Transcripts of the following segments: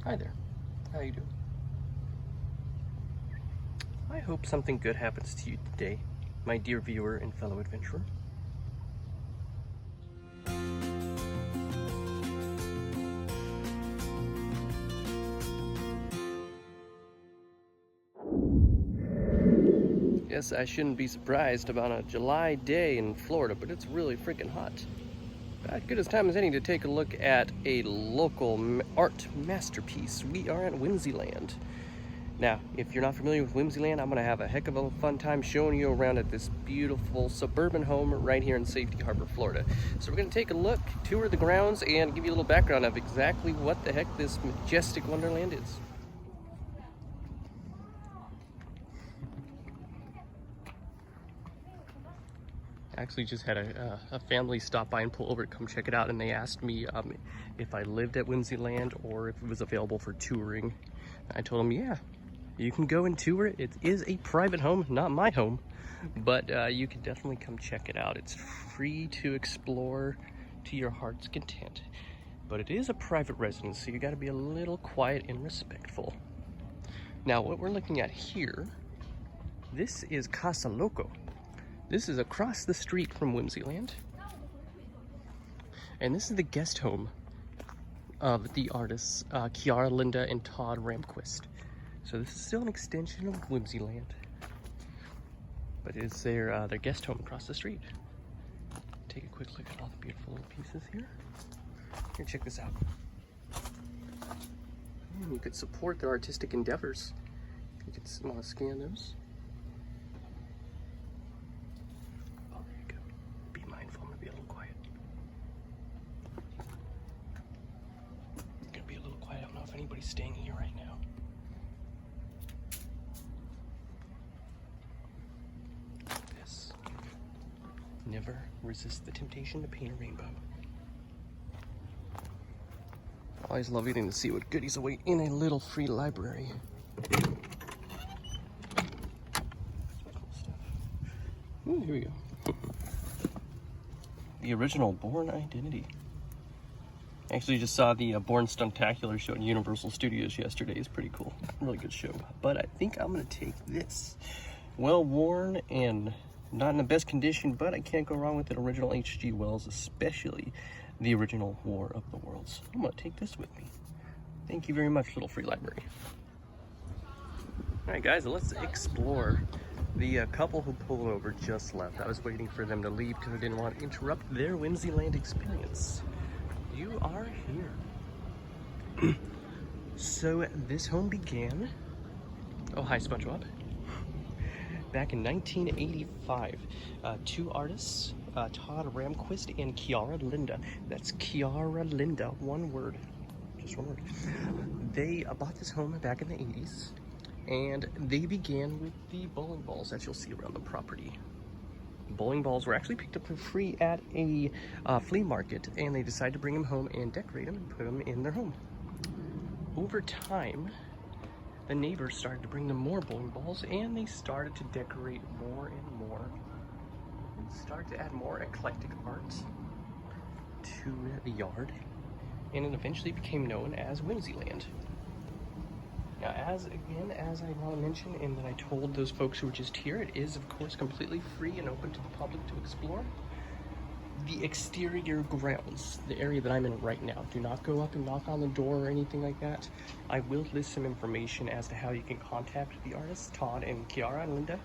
Hi there. How you doing? I hope something good happens to you today, my dear viewer and fellow adventurer. Yes, I shouldn't be surprised about a July day in Florida, but it's really freaking hot. As good as time as any to take a look at a local art masterpiece. We are at Whimzeyland. Now, if you're not familiar with Whimzeyland, I'm going to have a heck of a fun time showing you around at this beautiful suburban home right here in Safety Harbor, Florida. So we're going to take a look, tour the grounds, and give you a little background of exactly what the heck this majestic wonderland is. I actually just had a family stop by and pull over to come check it out, and they asked me if I lived at Whimzeyland or if it was available for touring. I told them, yeah, you can go and tour it. It is a private home, not my home, but you can definitely come check it out. It's free to explore to your heart's content, but it is a private residence, so you got to be a little quiet and respectful. Now, what we're looking at here, this is Casa Loco. This is across the street from Whimzeyland, and this is the guest home of the artists Kiaralinda and Todd Ramquist. So this is still an extension of Whimzeyland, but it's their guest home across the street. Take a quick look at all the beautiful little pieces here. Here, check this out. And you could support their artistic endeavors. You could want to scan those. Anybody's staying here right now. This. Never resist the temptation to paint a rainbow. Always love getting to see what goodies await in a little free library. Cool stuff. Ooh, here we go. The original Born Identity. Actually just saw the Born Stuntacular show in Universal Studios yesterday. It's pretty cool. Really good show. But I think I'm going to take this. Well worn and not in the best condition, but I can't go wrong with the original H.G. Wells, especially the original War of the Worlds. I'm going to take this with me. Thank you very much, little free library. Alright guys, let's explore. The couple who pulled over just left. I was waiting for them to leave because I didn't want to interrupt their Whimzeyland experience. You are here. So this home began, oh hi SpongeBob, back in 1985. Two artists, Todd Ramquist and Kiaralinda. That's Kiaralinda, one word, just one word. They bought this home back in the 80s, and they began with the bowling balls that you'll see around the property. Bowling balls were actually picked up for free at a flea market, and they decided to bring them home and decorate them and put them in their home. Over time, the neighbors started to bring them more bowling balls, and they started to decorate more and more, and start to add more eclectic art to the yard, and it eventually became known as Whimzeyland. Now, as I want to mention, and that I told those folks who were just here, it is, of course, completely free and open to the public to explore. The exterior grounds, the area that I'm in right now, do not go up and knock on the door or anything like that. I will list some information as to how you can contact the artists, Todd and Kiaralinda,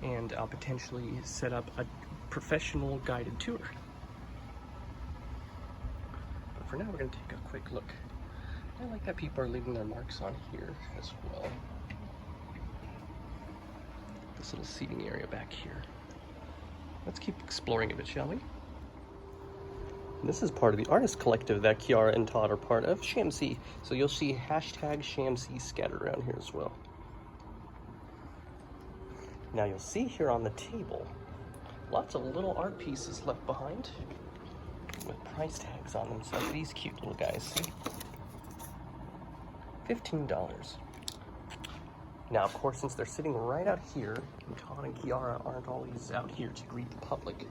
and I'll potentially set up a professional guided tour. But for now, we're going to take a quick look. I like that people are leaving their marks on here as well. This little seating area back here. Let's keep exploring a bit, shall we? This is part of the artist collective that Kiara and Todd are part of, Shamsi. So you'll see hashtag Shamsi scattered around here as well. Now you'll see here on the table, lots of little art pieces left behind with price tags on them. So like these cute little guys, see? $15. Now, of course, since they're sitting right out here, and Todd and Kiara aren't always out here to greet the public,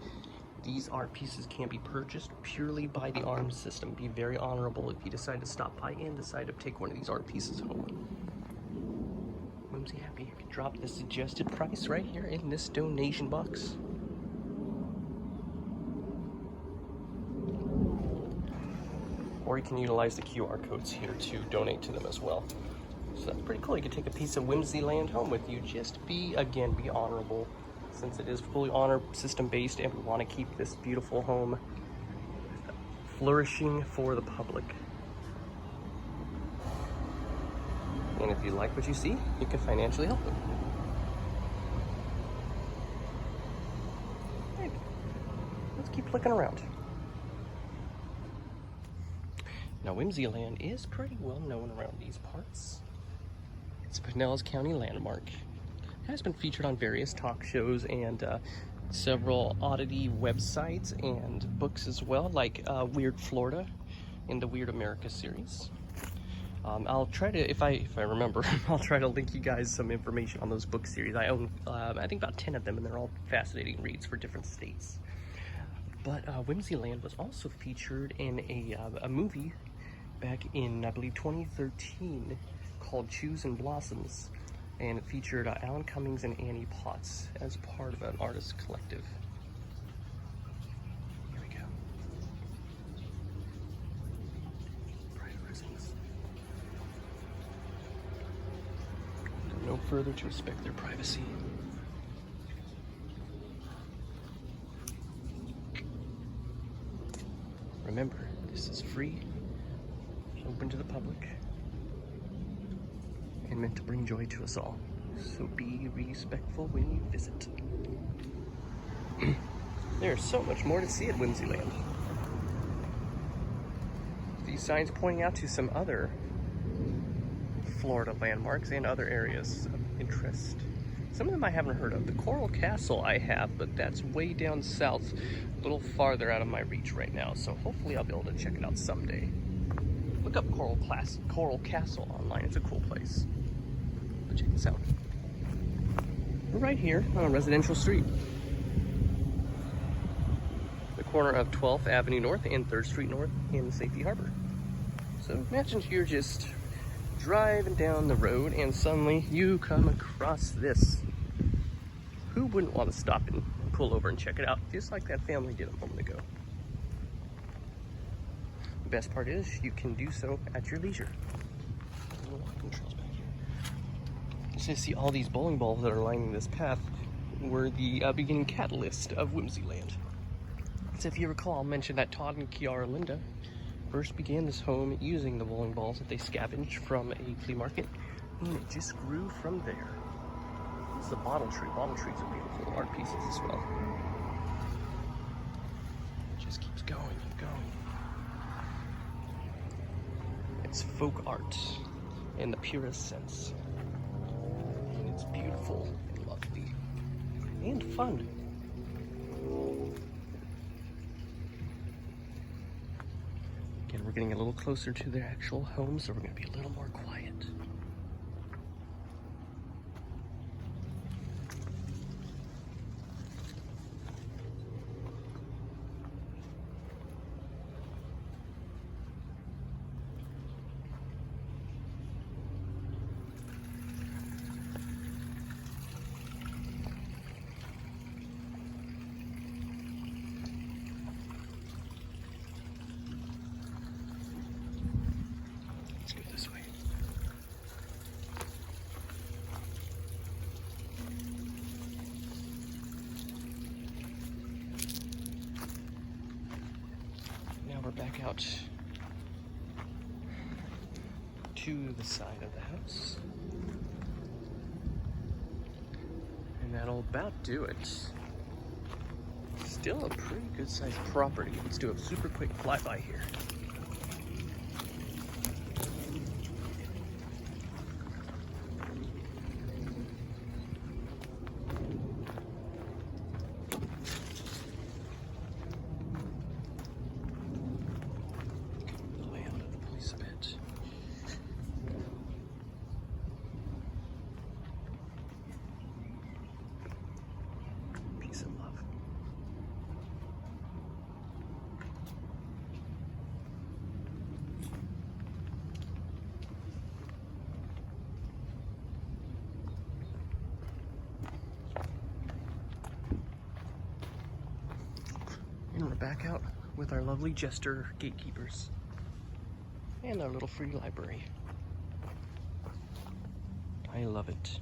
These art pieces can be purchased purely by the arms system. Be very honorable if you decide to stop by and decide to take one of these art pieces home. Whimsy happy you can drop the suggested price right here in this donation box. Or you can utilize the QR codes here to donate to them as well. So that's pretty cool. You can take a piece of Whimzeyland home with you. Just be honorable, since it is fully honor system based and we want to keep this beautiful home flourishing for the public. And if you like what you see, you can financially help them. Right. Let's keep looking around. Now, Whimzeyland is pretty well known around these parts. It's a Pinellas County landmark. It has been featured on various talk shows and several oddity websites and books as well, like Weird Florida in the Weird America series. I'll try to, if I remember, I'll try to link you guys some information on those book series. I own, I think about 10 of them, and they're all fascinating reads for different states. But Whimzeyland was also featured in a movie back in, I believe, 2013 called Chews and Blossoms, and it featured Alan Cummings and Annie Potts as part of an artist collective. Here we go. Private residence. Do no further to respect their privacy. Remember, this is free, open to the public, and meant to bring joy to us all. So be respectful when you visit. There's so much more to see at Whimzeyland. These signs pointing out to some other Florida landmarks and other areas of interest. Some of them I haven't heard of. The Coral Castle I have, but that's way down south, a little farther out of my reach right now, so hopefully I'll be able to check it out someday. Look up Coral Castle online, it's a cool place. But check this out. We're right here on a residential street. The corner of 12th Avenue North and 3rd Street North in Safety Harbor. So imagine you're just driving down the road and suddenly you come across this. Who wouldn't want to stop and pull over and check it out, just like that family did a moment ago? The best part is you can do so at your leisure. Walking trails back here. So you see all these bowling balls that are lining this path were the beginning catalyst of Whimzeyland. So if you recall, I'll mention that Todd and Kiaralinda first began this home using the bowling balls that they scavenged from a flea market, and it just grew from there. This is a bottle tree. Bottle trees are beautiful art pieces as well. It just keeps going and going. It's folk art in the purest sense. And it's beautiful and lovely and fun. Again, we're getting a little closer to their actual home, so we're going to be a little more quiet. Let's go this way. Now we're back out to the side of the house. And that'll about do it. Still a pretty good sized property. Let's do a super quick flyby here. The layout of the place a bit. Peace and love. with our lovely jester gatekeepers and our little free library. I love it.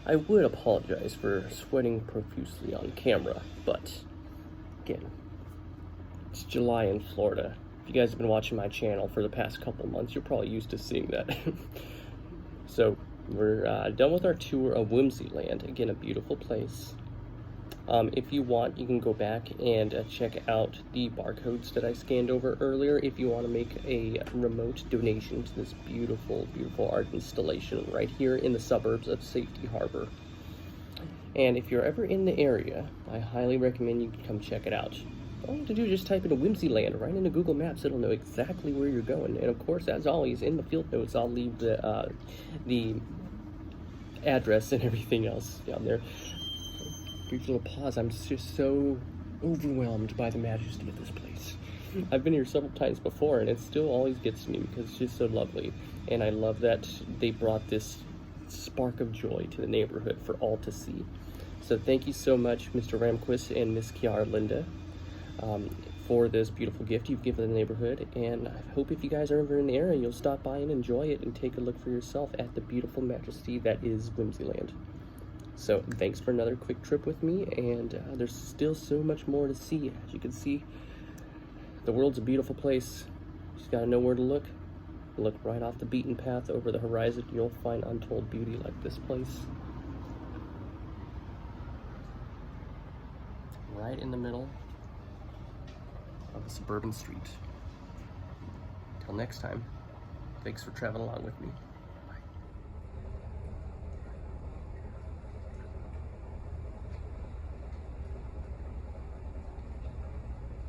I would apologize for sweating profusely on camera, but again, it's July in Florida. If you guys have been watching my channel for the past couple months, you're probably used to seeing that. So we're done with our tour of Whimzeyland. Again, a beautiful place. If you want, you can go back and check out the barcodes that I scanned over earlier if you want to make a remote donation to this beautiful, beautiful art installation right here in the suburbs of Safety Harbor. And if you're ever in the area, I highly recommend you come check it out. All you have to do is just type in Whimzeyland right into Google Maps. It'll know exactly where you're going. And of course, as always, in the field notes, I'll leave the address and everything else down there. Brief little pause. I'm just so overwhelmed by the majesty of this place. I've been here several times before, and it still always gets to me because it's just so lovely. And I love that they brought this spark of joy to the neighborhood for all to see. So thank you so much, Mr. Ramquist and Miss Kiaralinda, for this beautiful gift you've given the neighborhood. And I hope if you guys are ever in the area, you'll stop by and enjoy it and take a look for yourself at the beautiful majesty that is Whimzeyland. So thanks for another quick trip with me, and there's still so much more to see. As you can see, the world's a beautiful place. Just gotta know where to look. Look right off the beaten path over the horizon. You'll find untold beauty like this place. Right in the middle of a suburban street. Till next time, thanks for traveling along with me.